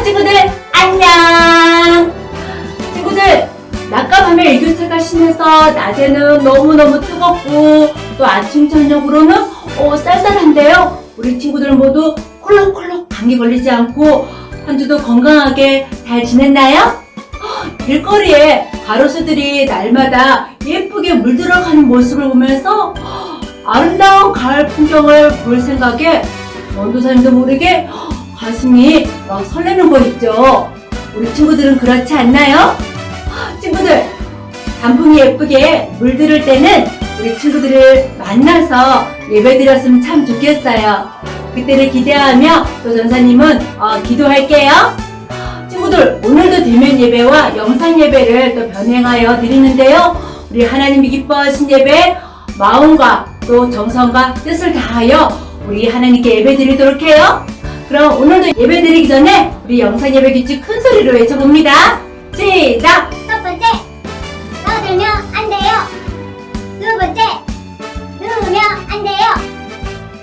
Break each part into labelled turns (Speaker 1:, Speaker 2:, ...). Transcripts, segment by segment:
Speaker 1: 친구들 안녕. 친구들, 낮과 밤의 일교차가 심해서 낮에는 너무너무 뜨겁고 또 아침 저녁으로는 쌀쌀한데요. 우리 친구들 모두 콜록콜록 감기 걸리지 않고 한 주도 건강하게 잘 지냈나요? 길거리에 가로수들이 날마다 예쁘게 물들어가는 모습을 보면서 아름다운 가을 풍경을 볼 생각에 원도사님도 모르게 가슴이 막 설레는 거 있죠. 우리 친구들은 그렇지 않나요? 친구들, 단풍이 예쁘게 물들을 때는 우리 친구들을 만나서 예배드렸으면 참 좋겠어요. 그때를 기대하며 또 전사님은 기도할게요. 친구들, 오늘도 대면 예배와 영상 예배를 또 병행하여 드리는데요. 우리 하나님이 기뻐하신 예배 마음과 또 정성과 뜻을 다하여 우리 하나님께 예배 드리도록 해요. 그럼 오늘도 예배 드리기 전에 우리 영상 예배 규칙 큰 소리로 외쳐봅니다. 시작!
Speaker 2: 첫 번째, 떠들면 안 돼요. 두 번째, 누우면 안 돼요.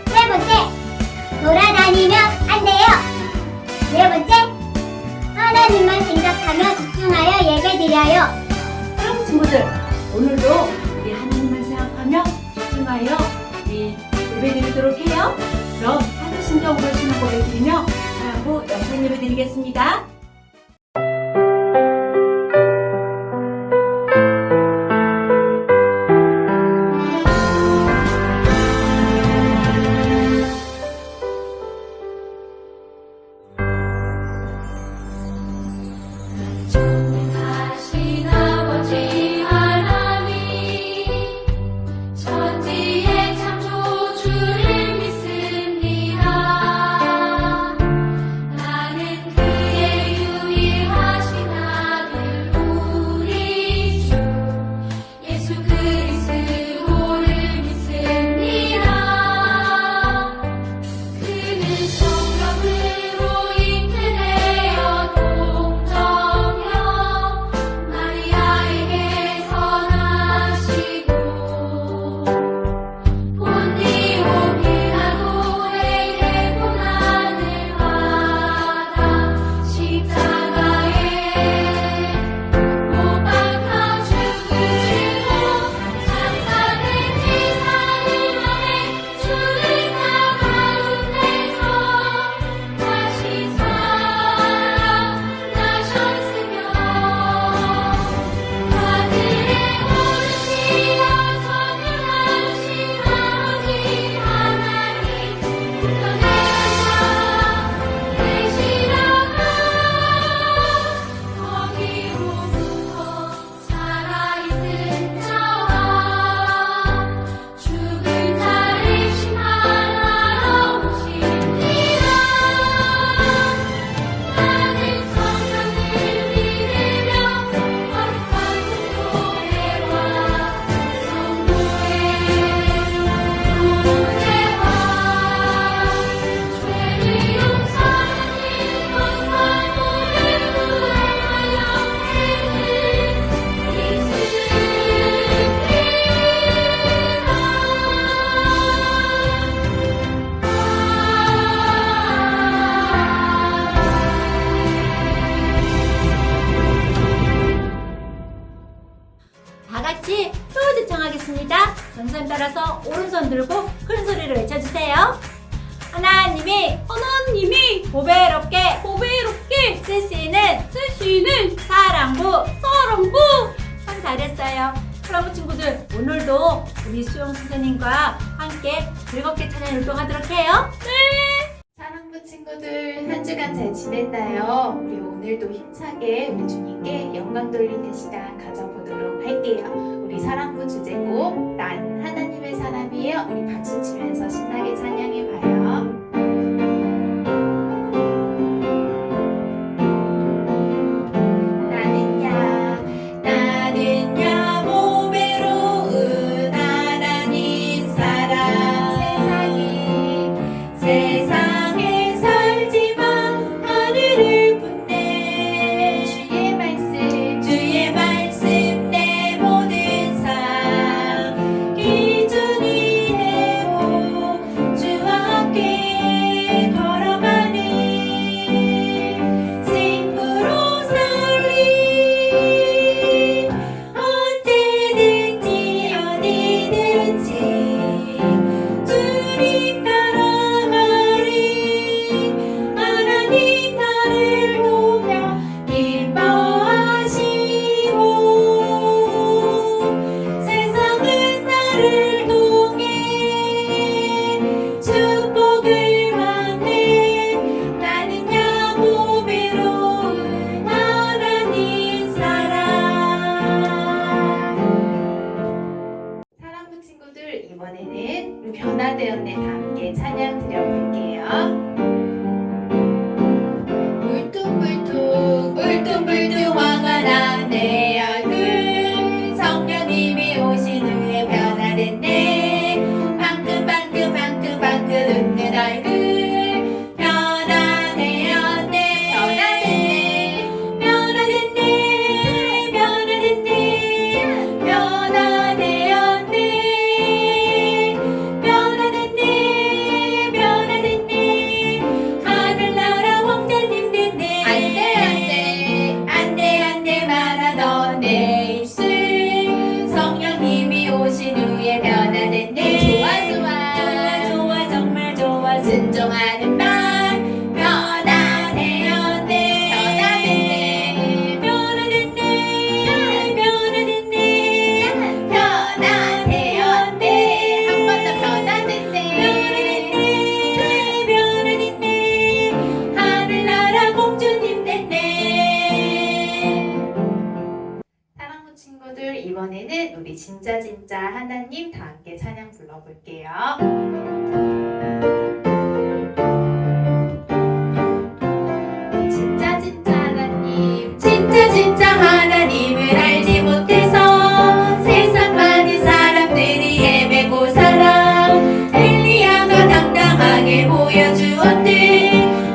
Speaker 2: 세 번째, 돌아다니면 안 돼요. 네 번째, 하나님만 생각하며 집중하여 예배드려요.
Speaker 1: 그럼 친구들, 오늘도 우리 하나님을 생각하며 집중하여 우리 예배 드리도록 해요. 그럼 사도신경으로 신앙 고백 드리며 하고 영상 예배 드리겠습니다. 다같이 효지 청하겠습니다. 전선 따라서 오른손 들고 큰 소리로 외쳐주세요. 하나님이 보배롭게 쓰시는 사랑부 참 잘했어요. 그럼 친구들, 오늘도 우리 수영 선생님과 함께 즐겁게 찬양 율동하도록 해요. 네!
Speaker 3: 사랑부 친구들, 한 주간 잘 지냈나요? 우리 오늘도 힘차게 우리 주님께 영광 돌리는 시간 가져보도록 할게요. 우리 사랑부 주제곡 난 하나님의 사람이에요. 우리 박수 치면서 신나게 찬양해봐요. 나는야 보배로운 하나님 사람 세상에 살지만 하늘을 품네 주의 말씀 내 모든 삶 기준이 되고 주와 변화하는 날 변화되었네 변화됐네 변화됐네 변화됐네 변화되었네 한 번 더 변화됐네 변화됐네 하늘나라 공주님 됐네. 사랑부 친구들, 이번에는 우리 진짜 하나님 다 함께 찬양 불러볼게요. 진짜 하나님을 알지 못해서 세상 많은 사람들이 헤매고 살아. 엘리야가 당당하게 보여주었듯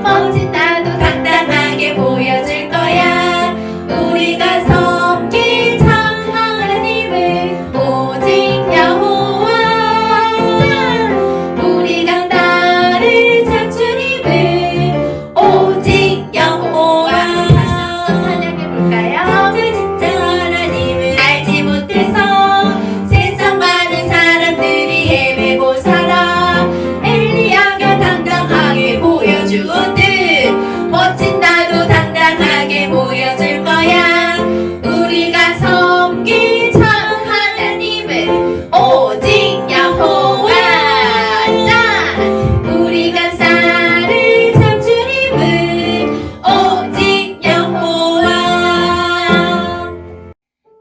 Speaker 3: 멋진 나도 당당하게 보여줄 거야. 우리가 섬길 참 하나님을 오직 여호와. 우리가 나를 참 주님을 오직 여호와. 찬양해볼까요? 진짜 하나님을 알지 못해서 세상 많은 사람들이 헤매고 살아. 엘리야가 당당하게 보여주었듯 멋진 나도 당당하게 보여줄 거야. 우리가 섬길 참 하나님을 오직 여호와. 자, 우리가 살을 참 주님을 오직 여호와.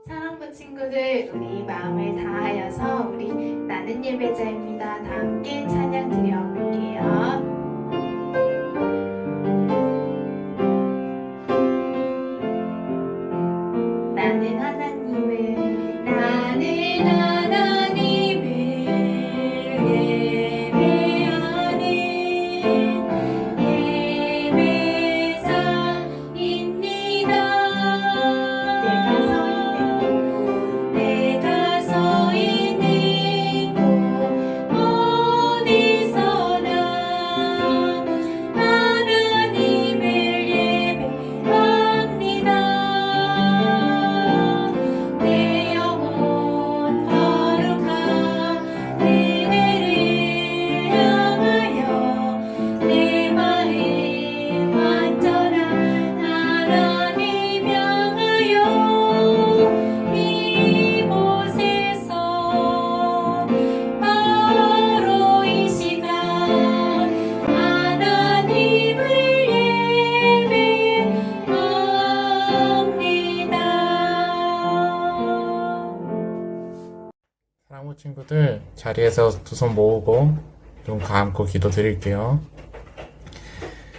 Speaker 3: 사랑부 친구들, 우리 마음을 다하여서 우리 나는 예배자입니다. 다 함께 찬양 드려볼게요. 나는 하나님을 예배하는 예배자입니다. 내가 서 있는 곳 어디서나 하나님을 예배합니다. 내 영혼 거룩한 은혜를 향하여 내 마음 완전한 하나님 향하여 이곳에서 바로 이 시간 하나님을 예배합니다.
Speaker 4: 사랑부 친구들, 자리에서 두 손 모으고 눈 감고 기도 드릴게요.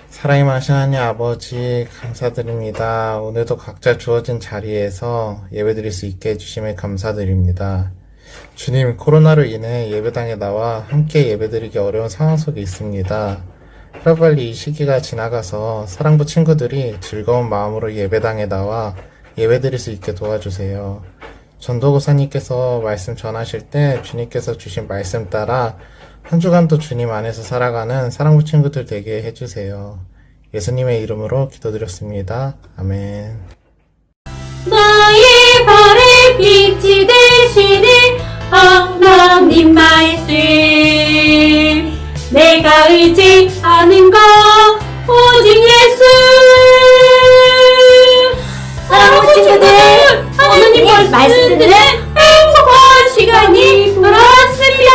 Speaker 4: 사랑하신 하나님 아버지, 감사드립니다. 오늘도 각자 주어진 자리에서 예배드릴 수 있게 해주심에 감사드립니다. 주님, 코로나로 인해 예배당에 나와 함께 예배드리기 어려운 상황 속에 있습니다. 하루빨리 이 시기가 지나가서 사랑부 친구들이 즐거운 마음으로 예배당에 나와 예배드릴 수 있게 도와주세요. 전도고사님께서 말씀 전하실 때 주님께서 주신 말씀 따라 한 주간도 주님 안에서 살아가는 사랑부 친구들 되게 해주세요. 예수님의 이름으로 기도드렸습니다. 아멘.
Speaker 1: 나의 발의 빛이 되시는 하나님 말씀, 내가 의지하는 것 오직 예수. 사랑하는 친구들, 하나님 말씀 듣는 행복한 시간이 돌아왔습니다.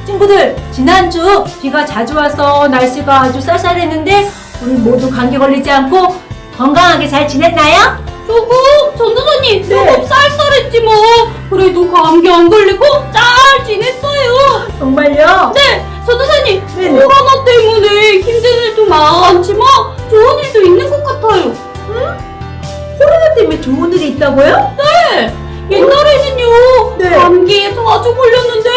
Speaker 1: 친구들, 지난주 비가 자주 와서 날씨가 아주 쌀쌀했는데 우리 모두 감기 걸리지 않고 건강하게 잘 지냈나요? 전도사님, 조금 쌀쌀했지만 그래도 감기 안 걸리고 잘 지냈어요. 정말요? 네, 전도사님, 코로나 때문에 힘든 일도 많지만 좋은 일도 있는 것 같아요. 응? 코로나 때문에 좋은 일이 있다고요? 네, 옛날에는요 감기에 자주 걸렸는데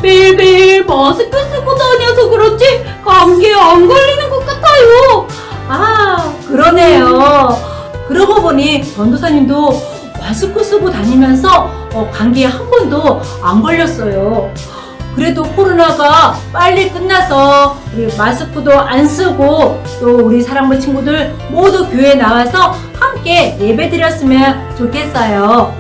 Speaker 1: 매일매일 마스크 쓰고 다녀서 그렇지 감기에 안 걸리는 것 같아요. 아, 그러네요. 그러고 보니 전도사님도 마스크 쓰고 다니면서 감기에 한 번도 안 걸렸어요. 그래도 코로나가 빨리 끝나서 우리 마스크도 안 쓰고 또 우리 사랑부 친구들 모두 교회에 나와서 함께 예배 드렸으면 좋겠어요.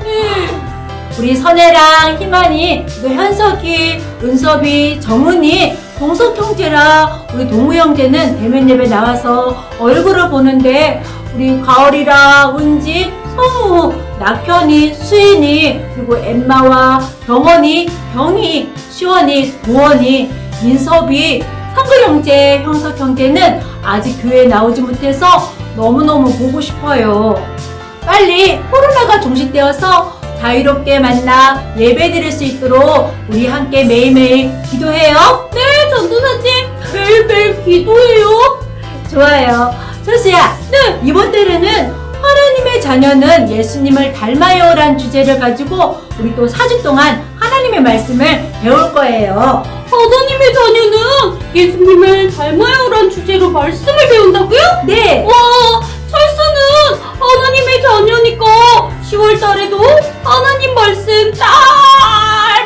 Speaker 1: 우리 선혜랑 희만이, 또 현석이, 은섭이, 정은이, 동석 형제랑 우리 동우 형제는 대면 예배 나와서 얼굴을 보는데 우리 가을이랑 은지, 성우, 낙현이, 수인이, 그리고 엠마와 병원이, 병희, 시원이, 도원이, 민섭이, 상글 형제, 형석 형제는 아직 교회에 나오지 못해서 너무너무 보고 싶어요. 빨리 코로나가 종식되어서 자유롭게 만나 예배 드릴 수 있도록 우리 함께 매일매일 기도해요. 네, 전도사님. 매일매일 기도해요. 좋아요. 철수야, 네, 이번 달에는 하나님의 자녀는 예수님을 닮아요란 주제를 가지고 우리 또 4주 동안 하나님의 말씀을 배울 거예요. 하나님의 자녀는 예수님을 닮아요란 주제로 말씀을 배운다고요? 네. 와, 철수는 하나님의 자녀니까 10월 달에도 하나님 말씀 잘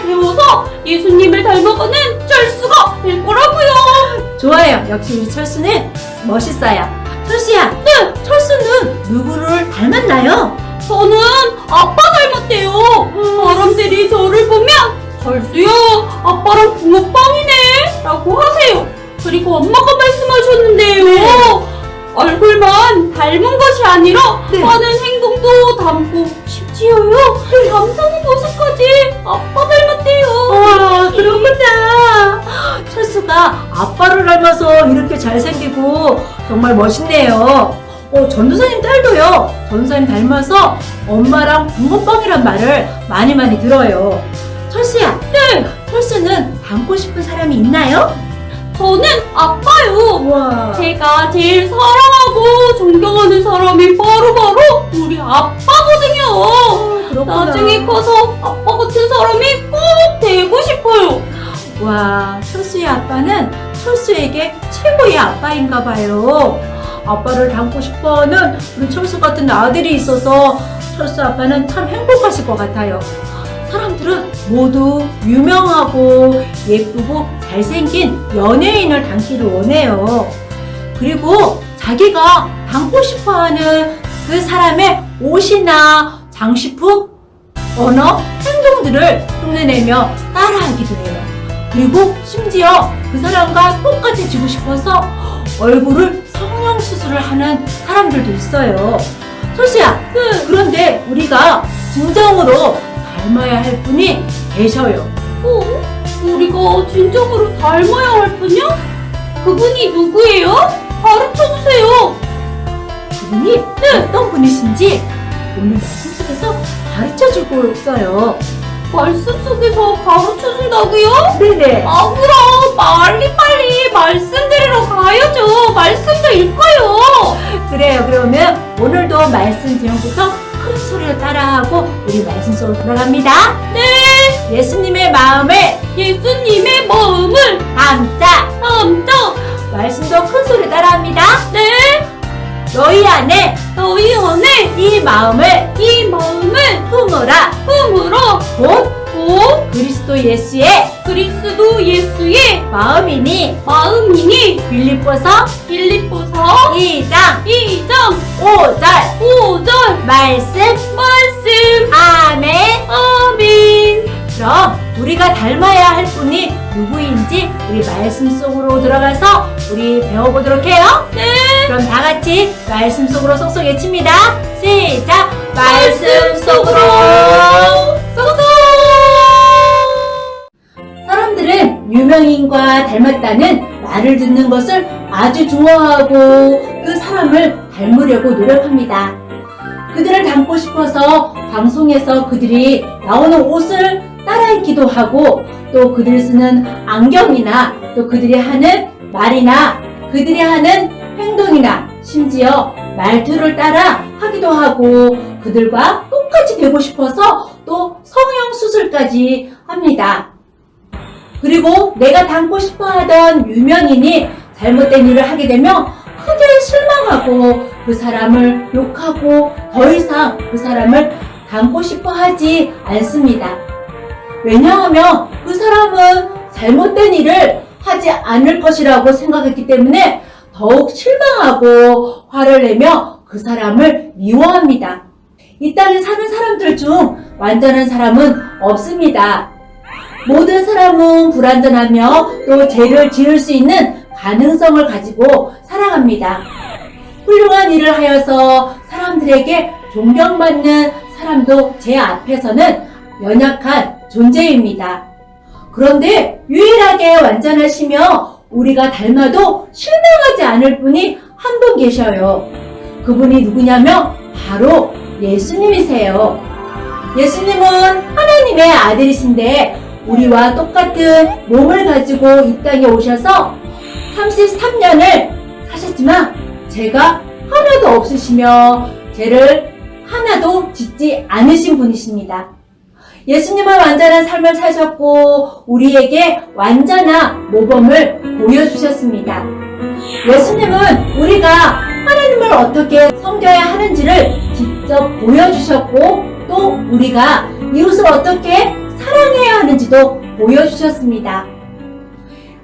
Speaker 1: 배워서 예수님을 닮아가는 철수가 될 거라고요. 좋아요. 역시 우리 철수는 멋있어요. 철수야, 네, 철수는 누구를 닮았나요? 저는 아빠 닮았대요. 사람들이 저를 보면 철수야, 아빠랑 붕어빵이네 라고 하세요. 그리고 엄마가 말씀하셨는데요. 얼굴만 닮은 것이 아니라 하는 행동도 닮고 심지어요, 감사하는 모습까지 아빠 닮았대요. 와, 그렇구나. 철수가 아빠를 닮아서 이렇게 잘생기고 정말 멋있네요. 전도사님 딸도요, 전도사님 닮아서 엄마랑 붕어빵이란 말을 많이 들어요. 철수야, 네, 철수는 닮고 싶은 사람이 있나요? 저는 아빠요. 와. 제가 제일 사랑하고 존경하는 사람이 바로 우리 아빠거든요. 그렇구나. 나중에 커서 아빠 같은 사람이 꼭 되고 싶어요. 와, 철수의 아빠는 철수에게 최고의 아빠인가 봐요. 아빠를 닮고 싶어하는 우리 철수 같은 아들이 있어서 철수 아빠는 참 행복하실 것 같아요. 사람들은 모두 유명하고 예쁘고 잘생긴 연예인을 닮기를 원해요. 그리고 자기가 닮고 싶어하는 그 사람의 옷이나 장식품, 언어, 행동들을 흉내내며 따라하기도 해요. 그리고 심지어 그 사람과 똑같아지고 싶어서 얼굴을 성형수술을 하는 사람들도 있어요. 철수야, 그런데 우리가 진정으로 닮아야 할 분이 계셔요. 우리가 진정으로 닮아야 할 분이요? 그분이 누구예요? 가르쳐주세요. 그분이 어떤 분이신지 오늘 말씀 속에서 가르쳐주고 있어요. 말씀 속에서 가르쳐준다고요? 네네. 그럼 빨리 말씀드리러 가야죠. 말씀도 읽어요. 그래요. 그러면 오늘도 말씀 제목부터 큰 소리로 따라하고 우리 말씀 속으로 들어갑니다. 네. 예수님의 마음을 담자. 말씀도 큰 소리로 따라합니다. 네. 너희 안에 이 마음을 품으라. 곧 그리스도 예수의 마음이니 빌립보서 2장 5절 말씀 아멘. 그럼 우리가 닮아야 할 분이 누구인지 우리 말씀 속으로 들어가서 우리 배워보도록 해요. 네. 그럼 다 같이 말씀 속으로 쏙쏙 외칩니다. 시작. 말씀 속으로 쏙쏙. 사람들은 유명인과 닮았다는 말을 듣는 것을 아주 좋아하고 그 사람을 닮으려고 노력합니다. 그들을 닮고 싶어서 방송에서 그들이 나오는 옷을 따라 입기도 하고, 또 그들이 쓰는 안경이나 또 그들이 하는 말이나 그들이 하는 행동이나 심지어 말투를 따라 하기도 하고, 그들과 똑같이 되고 싶어서 또 성형수술까지 합니다. 그리고 내가 닮고 싶어 하던 유명인이 잘못된 일을 하게 되면 크게 실망하고 그 사람을 욕하고 더 이상 그 사람을 닮고 싶어 하지 않습니다. 왜냐하면 그 사람은 잘못된 일을 하지 않을 것이라고 생각했기 때문에 더욱 실망하고 화를 내며 그 사람을 미워합니다. 이 땅에 사는 사람들 중 완전한 사람은 없습니다. 모든 사람은 불완전하며 또 죄를 지을 수 있는 가능성을 가지고 살아갑니다. 훌륭한 일을 하여서 사람들에게 존경받는 사람도 제 앞에서는 연약한 존재입니다. 그런데 유일하게 완전하시며 우리가 닮아도 실망하지 않을 분이 한 분 계셔요. 그분이 누구냐면 바로 예수님이세요. 예수님은 하나님의 아들이신데 우리와 똑같은 몸을 가지고 이 땅에 오셔서 33년을 사셨지만 죄가 하나도 없으시며 죄를 하나도 짓지 않으신 분이십니다. 예수님은 완전한 삶을 사셨고 우리에게 완전한 모범을 보여주셨습니다. 예수님은 우리가 하나님을 어떻게 섬겨야 하는지를 직접 보여주셨고 또 우리가 이웃을 어떻게 사랑해야 하는지도 보여주셨습니다.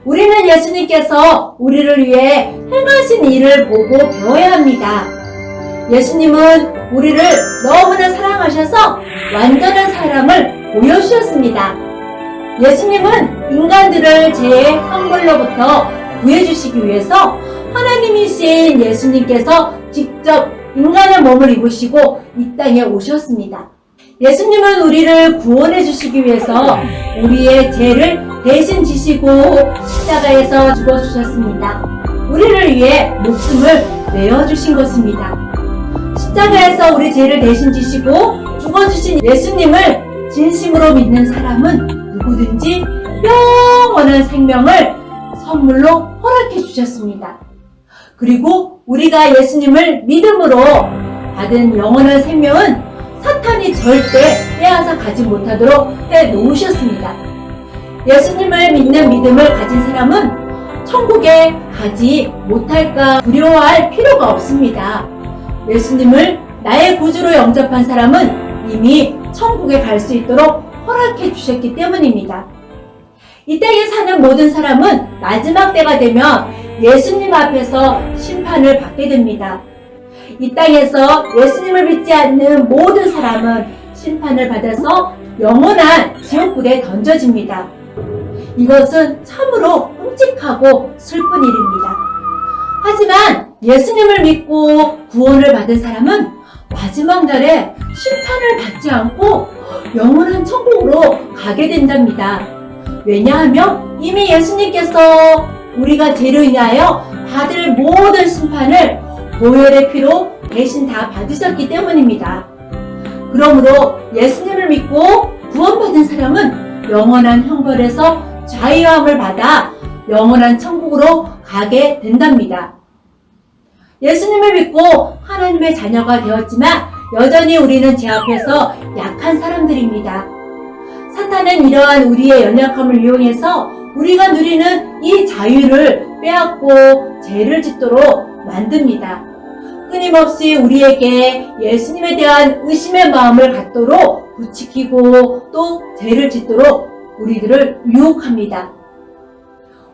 Speaker 1: 우리는 예수님께서 우리를 위해 행하신 일을 보고 배워야 합니다. 예수님은 우리를 너무나 사랑하셔서 완전한 사람을 보여주셨습니다. 예수님은 인간들을 죄의 형벌로부터 구해주시기 위해서 하나님이신 예수님께서 직접 인간의 몸을 입으시고 이 땅에 오셨습니다. 예수님은 우리를 구원해 주시기 위해서 우리의 죄를 대신 지시고 십자가에서 죽어주셨습니다. 우리를 위해 목숨을 내어주신 것입니다. 십자가에서 우리 죄를 대신 지시고 죽어주신 예수님을 진심으로 믿는 사람은 누구든지 영원한 생명을 선물로 허락해 주셨습니다. 그리고 우리가 예수님을 믿음으로 받은 영원한 생명은 사탄이 절대 빼앗아 가지 못하도록 해 놓으셨습니다. 예수님을 믿는 믿음을 가진 사람은 천국에 가지 못할까 두려워할 필요가 없습니다. 예수님을 나의 구주로 영접한 사람은 이미 천국에 갈 수 있도록 허락해 주셨기 때문입니다. 이 땅에 사는 모든 사람은 마지막 때가 되면 예수님 앞에서 심판을 받게 됩니다. 이 땅에서 예수님을 믿지 않는 모든 사람은 심판을 받아서 영원한 지옥불에 던져집니다. 이것은 참으로 끔찍하고 슬픈 일입니다. 하지만 예수님을 믿고 구원을 받은 사람은 마지막 날에 심판을 받지 않고 영원한 천국으로 가게 된답니다. 왜냐하면 이미 예수님께서 우리가 죄로 인하여 받을 모든 심판을 보혈의 피로 대신 다 받으셨기 때문입니다. 그러므로 예수님을 믿고 구원받은 사람은 영원한 형벌에서 자유함을 받아 영원한 천국으로 가게 된답니다. 예수님을 믿고 하나님의 자녀가 되었지만 여전히 우리는 제 앞에서 약한 사람들입니다. 사탄은 이러한 우리의 연약함을 이용해서 우리가 누리는 이 자유를 빼앗고 죄를 짓도록 만듭니다. 끊임없이 우리에게 예수님에 대한 의심의 마음을 갖도록 부추기고 또 죄를 짓도록 우리들을 유혹합니다.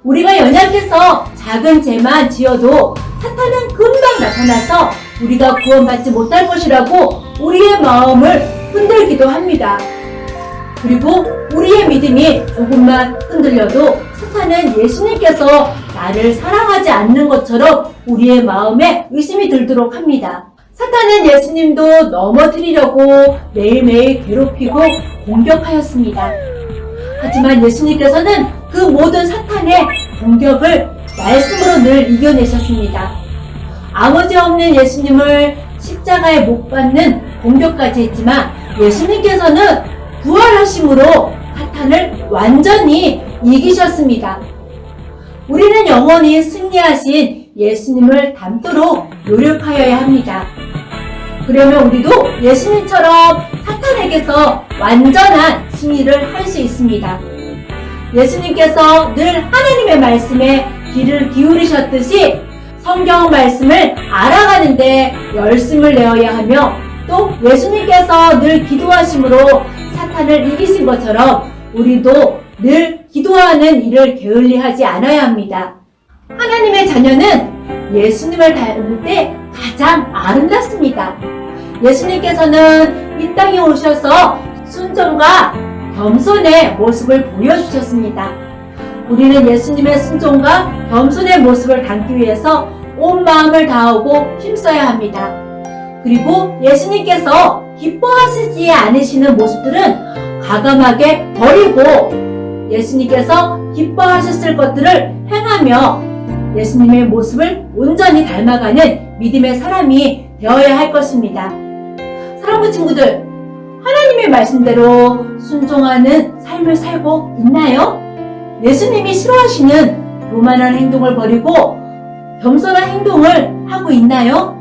Speaker 1: 우리가 연약해서 작은 죄만 지어도 사탄은 금방 나타나서 우리가 구원받지 못할 것이라고 우리의 마음을 흔들기도 합니다. 그리고 우리의 믿음이 조금만 흔들려도 사탄은 예수님께서 나를 사랑하지 않는 것처럼 우리의 마음에 의심이 들도록 합니다. 사탄은 예수님도 넘어뜨리려고 매일매일 괴롭히고 공격하였습니다. 하지만 예수님께서는 그 모든 사탄의 공격을 말씀으로 늘 이겨내셨습니다. 아무 죄 없는 예수님을 십자가에 못 박는 공격까지 했지만 예수님께서는 부활하심으로 사탄을 완전히 이기셨습니다. 우리는 영원히 승리하신 예수님을 닮도록 노력하여야 합니다. 그러면 우리도 예수님처럼 사탄에게서 완전한 승리를 할 수 있습니다. 예수님께서 늘 하나님의 말씀에 귀를 기울이셨듯이 성경 말씀을 알아가는데 열심을 내어야 하며 또 예수님께서 늘 기도하심으로 사탄을 이기신 것처럼 우리도 늘 기도하는 일을 게을리하지 않아야 합니다. 하나님의 자녀는 예수님을 닮을 때 가장 아름답습니다. 예수님께서는 이 땅에 오셔서 순종과 겸손의 모습을 보여주셨습니다. 우리는 예수님의 순종과 겸손의 모습을 담기 위해서 온 마음을 다하고 힘써야 합니다. 그리고 예수님께서 기뻐하시지 않으시는 모습들은 과감하게 버리고 예수님께서 기뻐하셨을 것들을 행하며 예수님의 모습을 온전히 닮아가는 믿음의 사람이 되어야 할 것입니다. 사랑하는 친구들, 하나님의 말씀대로 순종하는 삶을 살고 있나요? 예수님이 싫어하시는 교만한 행동을 버리고 겸손한 행동을 하고 있나요?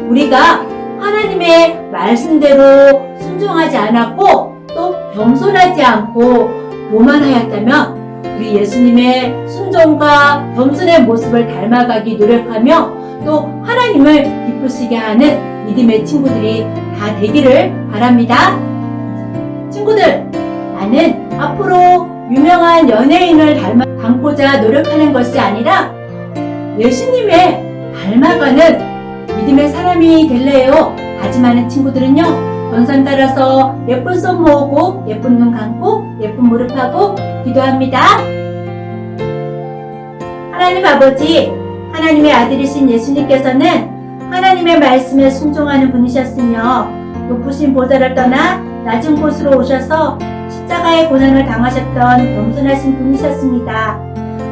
Speaker 1: 우리가 하나님의 말씀대로 순종하지 않았고 또 겸손하지 않고 교만하였다면 우리 예수님의 순종과 겸손의 모습을 닮아가기 노력하며 또 하나님을 기쁘시게 하는 믿음의 친구들이 다 되기를 바랍니다. 친구들, 나는 앞으로 유명한 연예인을 닮고자 노력하는 것이 아니라 예수님의 닮아가는 믿음의 사람이 될래요. 다짐하는 친구들은요, 전선 따라서 예쁜 손 모으고 예쁜 눈 감고 예쁜 무릎하고 기도합니다. 하나님 아버지, 하나님의 아들이신 예수님께서는 하나님의 말씀에 순종하는 분이셨으며 높으신 보좌를 떠나 낮은 곳으로 오셔서 십자가의 고난을 당하셨던 겸손하신 분이셨습니다.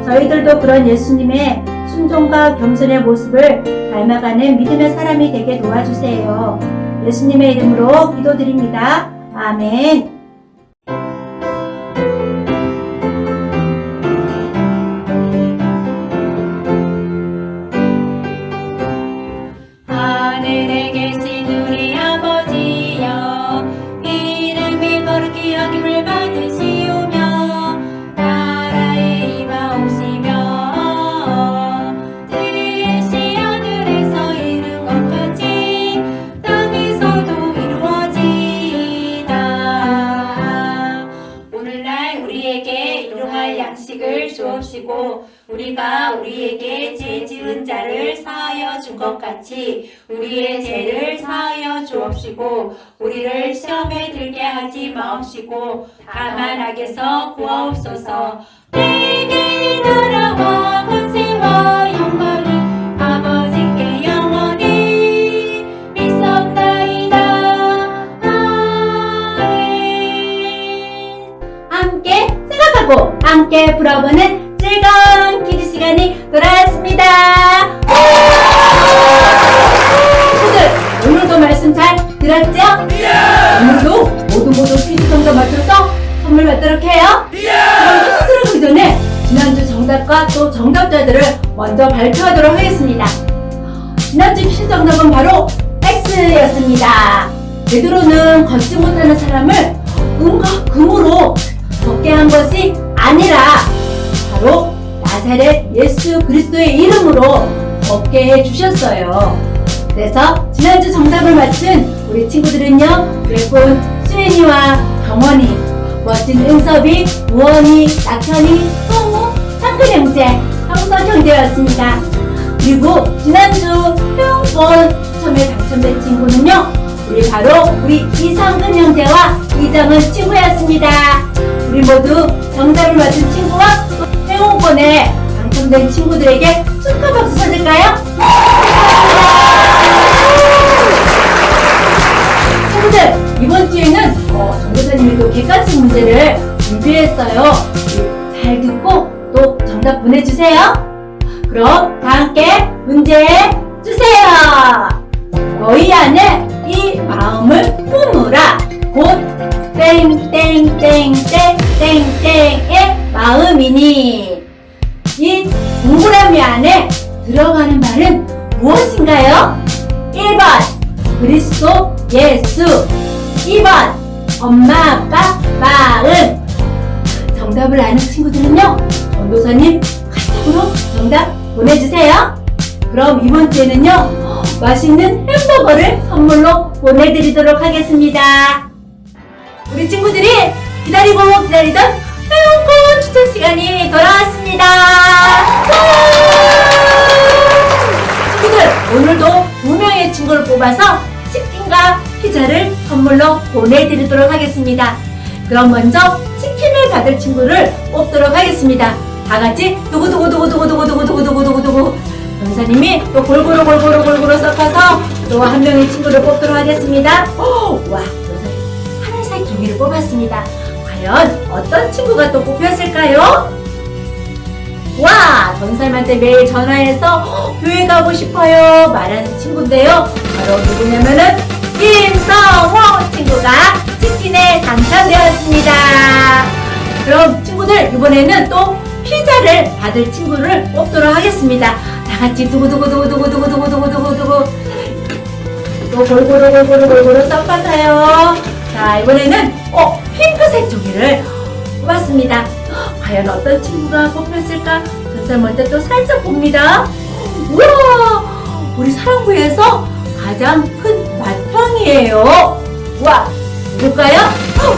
Speaker 1: 저희들도 그런 예수님의 순종과 겸손의 모습을 닮아가는 믿음의 사람이 되게 도와주세요. 예수님의 이름으로 기도드립니다. 아멘.
Speaker 5: 하늘에 계신 우리 아버지여, 이름이 거룩히 여김을 받으시오며 나라의 임하옵시며 뜻이 하늘에서 이룬 것 같이 땅에서도 이루어지이다. 오늘날 우리에게 일용할 양식을 주옵시고 우리가 우리에게 죄 지은 자를 사하여 준 것 같이 우리의 죄를 사하여 주옵시고 우리를 시험에 들게 하지 마옵시고 다만 악에서 구하옵소서. 내게 나라와 권세와 영광이 아버지께 영원히 있었나이다. 아멘.
Speaker 1: 함께 생각하고 함께 불어보는 즐거운 퀴즈 시간이 돌아왔습니다. 친구들, 오늘도 말씀 잘 들었죠? 오늘도 모두 퀴즈 정답 맞춰서 선물 받도록 해요. 그럼 퀴즈를 가기 전에 지난주 정답과 또 정답자들을 먼저 발표하도록 하겠습니다. 지난주 퀴즈 정답은 바로 X였습니다. 베드로는 걷지 못하는 사람을 은과 금으로 걷게 한 것이 아니라 바로 나사렛 예수 그리스도의 이름으로 걷게 해주셨어요. 그래서 지난주 정답을 맞춘 우리 친구들은요, 예쁜 수연이와 경원이, 멋진 은섭이, 우원이, 낙현이, 성우, 상근 형제, 형선 형제였습니다. 그리고 지난주 회원권 추첨에 당첨된 친구는요, 우리 바로 우리 이상근 형제와 이정은 친구였습니다. 우리 모두 정답을 맞춘 친구와 또 회원권에 당첨된 친구들에게 축하 박수 쳐줄까요? 친구들, 이번 주에는 전도사님이 또 객관식 문제를 준비했어요. 잘 듣고 또 정답 보내주세요. 그럼 다 함께 문제 주세요. 너희 안에 이 마음을 품으라. 곧 땡땡땡땡땡땡의 마음이니. 이 동그라미 안에 들어가는 말은 무엇인가요? 1번 그리스도 예수, 2번 엄마 아빠 마음. 정답을 아는 친구들은요, 전도사님 카톡으로 정답 보내주세요. 그럼 이번 주에는요, 맛있는 햄버거를 선물로 보내드리도록 하겠습니다. 우리 친구들이 기다리던 회원권 추천 시간이 돌아왔습니다. 친구들, 오늘도 2명의 친구를 뽑아서 치킨 보내드리도록 하겠습니다. 그럼 먼저 치킨을 받을 친구를 뽑도록 하겠습니다. 다 같이 두구두구두구두구두구두구두구두구두구 변사님이 또 골고루 섞어서 또 한 명의 친구를 뽑도록 하겠습니다. 와, 변사님 하늘색 종이를 뽑았습니다. 과연 어떤 친구가 또 뽑혔을까요? 와, 전사님한테 매일 전화해서 교회 가고 싶어요 말하는 친구인데요. 바로 누구냐면은 김성호 친구가 치킨에 당첨되었습니다. 그럼 친구들 이번에는 또 피자를 받을 친구를 뽑도록 하겠습니다. 다 같이 두구두구두구두구두구두구두구두구 또 골고루 섞어서요. 자, 이번에는 핑크색 종이를 뽑았습니다. 과연 어떤 친구가 뽑혔을까? 전사 먼저 또 살짝 봅니다. 우와, 우리 사랑부에서 가장 큰 맏형이에요. 와, 누굴까요?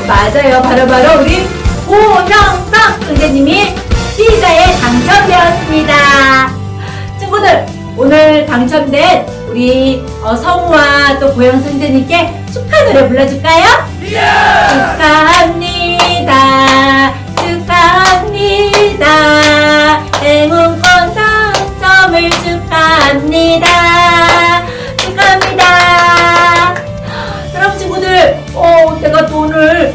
Speaker 1: 맞아요. 바로 우리 고형상 선생님이 피자에 당첨되었습니다. 친구들, 오늘 당첨된 우리 성우와 또 고형 선생님께 축하 노래 불러줄까요? 축하합니다. 축하합니다. 행운권 당첨을 축하합니다. 축하합니다. 그럼 친구들, 내가 또 오늘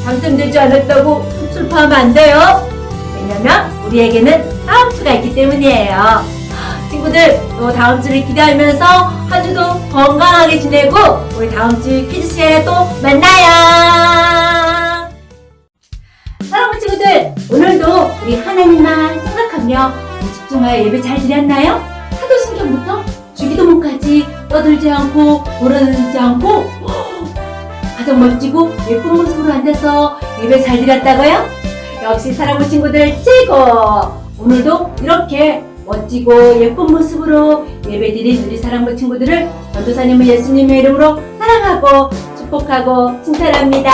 Speaker 1: 당첨되지 않았다고 슬퍼하면 안 돼요. 왜냐면 우리에게는 다음 주가 있기 때문이에요. 친구들, 또 다음 주를 기대하면서 한 주도 건강하게 지내고 우리 다음 주 퀴즈 시간에 또 만나요. 사랑하는 친구들, 오늘도 우리 하나님만 생각하며 집중하여 예배 잘 드렸나요? 사도신경부터 주기도문까지 떠들지 않고 돌아다니지 않고 가장 멋지고 예쁜 모습으로 앉아서 예배 잘 드렸다고요? 역시 사랑하는 친구들 최고! 오늘도 이렇게 멋지고 예쁜 모습으로 예배드린 우리 사랑하는 친구들을 전도사님은 예수님의 이름으로 사랑하고 축복하고 칭찬합니다.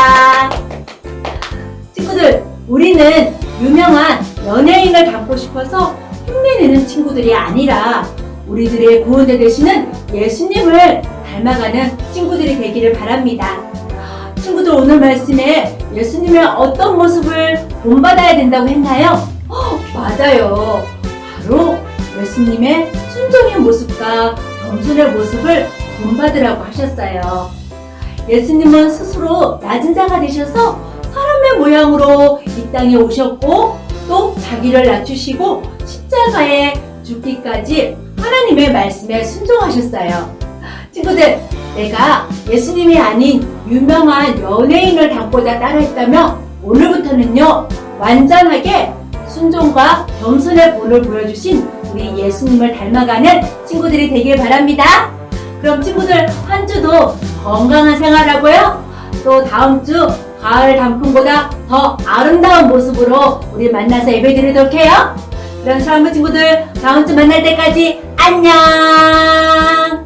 Speaker 1: 친구들, 우리는 유명한 연예인을 닮고 싶어서 흉내내는 친구들이 아니라 우리들의 구원자 되시는 예수님을 닮아가는 친구들이 되기를 바랍니다. 친구들, 오늘 말씀에 예수님의 어떤 모습을 본받아야 된다고 했나요? 맞아요. 바로 예수님의 순종의 모습과 겸손의 모습을 본받으라고 하셨어요. 예수님은 스스로 낮은 자가 되셔서 사람의 모양으로 이 땅에 오셨고 또 자기를 낮추시고 십자가에 죽기까지 하나님의 말씀에 순종하셨어요. 친구들, 내가 예수님이 아닌 유명한 연예인을 닮고자 따라했다면 오늘부터는요, 완전하게 순종과 겸손의 본을 보여주신 우리 예수님을 닮아가는 친구들이 되길 바랍니다. 그럼 친구들, 한 주도 건강한 생활하고요, 또 다음 주 가을 단풍보다 더 아름다운 모습으로 우리 만나서 예배드리도록 해요. 그럼 사랑하는 친구들, 다음 주 만날 때까지 안녕!